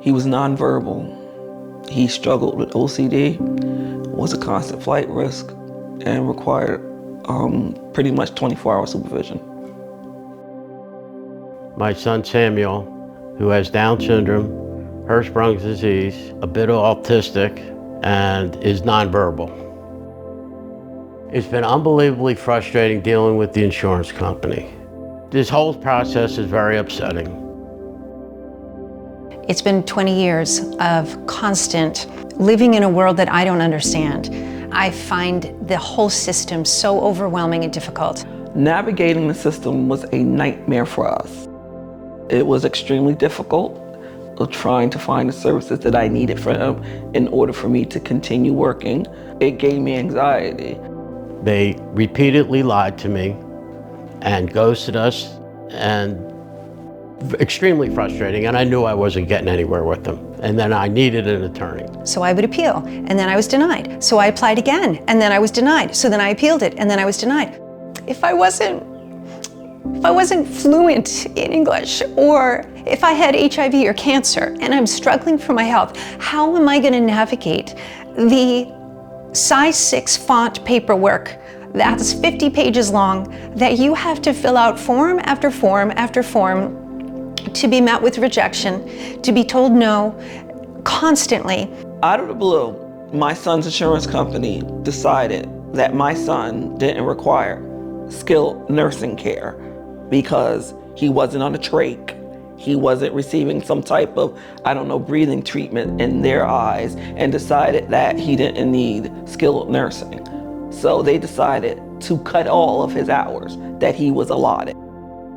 He was nonverbal. He struggled with OCD, was a constant flight risk, and required pretty much 24-hour supervision. My son Samuel, who has Down syndrome, Hirschsprung's disease, a bit autistic, and is nonverbal. It's been unbelievably frustrating dealing with the insurance company. This whole process is very upsetting. It's been 20 years of constant living in a world that I don't understand. I find the whole system so overwhelming and difficult. Navigating the system was a nightmare for us. It was extremely difficult trying to find the services that I needed for him in order for me to continue working. It gave me anxiety. They repeatedly lied to me and ghosted us, and extremely frustrating, and I knew I wasn't getting anywhere with them. And then I needed an attorney. So I would appeal, and then I was denied. So I applied again, and then I was denied. So then I appealed it, and then I was denied. If I wasn't fluent in English, or if I had HIV or cancer, and I'm struggling for my health, how am I gonna navigate the size 6 font paperwork that's 50 pages long that you have to fill out form after form after form, to be met with rejection, to be told no constantly. Out of the blue, my son's insurance company decided that my son didn't require skilled nursing care because he wasn't on a trach. He wasn't receiving some type of, breathing treatment in their eyes, and decided that he didn't need skilled nursing. So they decided to cut all of his hours that he was allotted.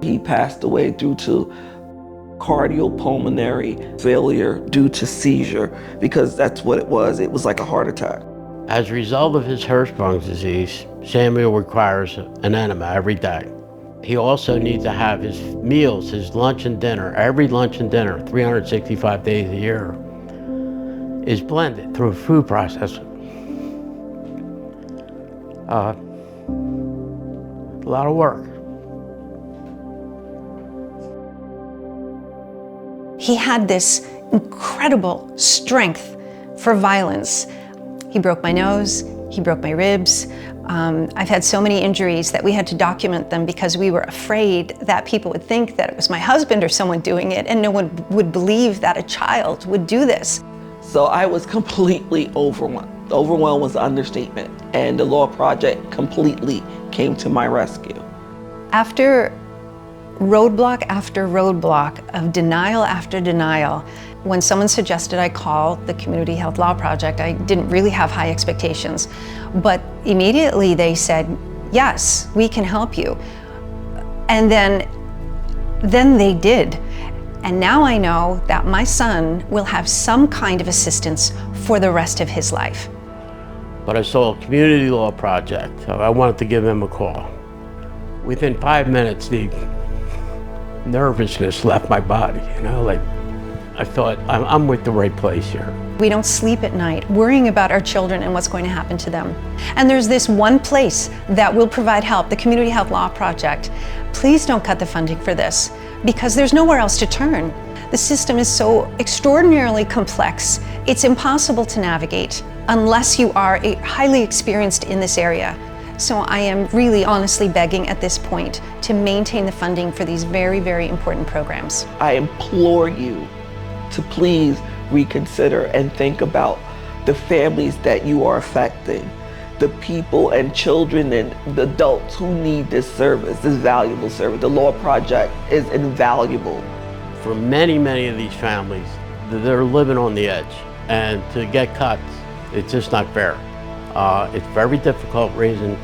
He passed away due to cardiopulmonary failure due to seizure, because that's what it was. It was like a heart attack. As a result of his Hirschsprung's disease, Samuel requires an enema every day. He also needs to have his meals, his lunch and dinner, every lunch and dinner, 365 days a year, is blended through a food processor. A lot of work. He had this incredible strength for violence. He broke my nose, he broke my ribs. I've had so many injuries that we had to document them because we were afraid that people would think that it was my husband or someone doing it, and no one would believe that a child would do this. So I was completely overwhelmed. Overwhelmed was the understatement, and the Law Project completely came to my rescue. After roadblock after roadblock of denial after denial, when someone suggested I call the Community Health Law Project, I didn't really have high expectations, but immediately they said, yes, we can help you. And then they did. And now I know that my son will have some kind of assistance for the rest of his life. But I saw a Community Law Project, so I wanted to give him a call. Within 5 minutes, the nervousness left my body, I thought, I'm with the right place here. We don't sleep at night worrying about our children and what's going to happen to them. And there's this one place that will provide help, the Community Health Law Project. Please don't cut the funding for this, because there's nowhere else to turn. The system is so extraordinarily complex, it's impossible to navigate unless you are highly experienced in this area. So I am really honestly begging at this point to maintain the funding for these very, very important programs. I implore you to please reconsider and think about the families that you are affecting, the people and children and the adults who need this service, this valuable service. The Law Project is invaluable. For many, many of these families, they're living on the edge, and to get cuts, it's just not fair. It's very difficult raising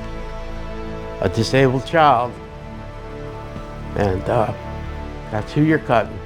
a disabled child, and that's who you're cutting.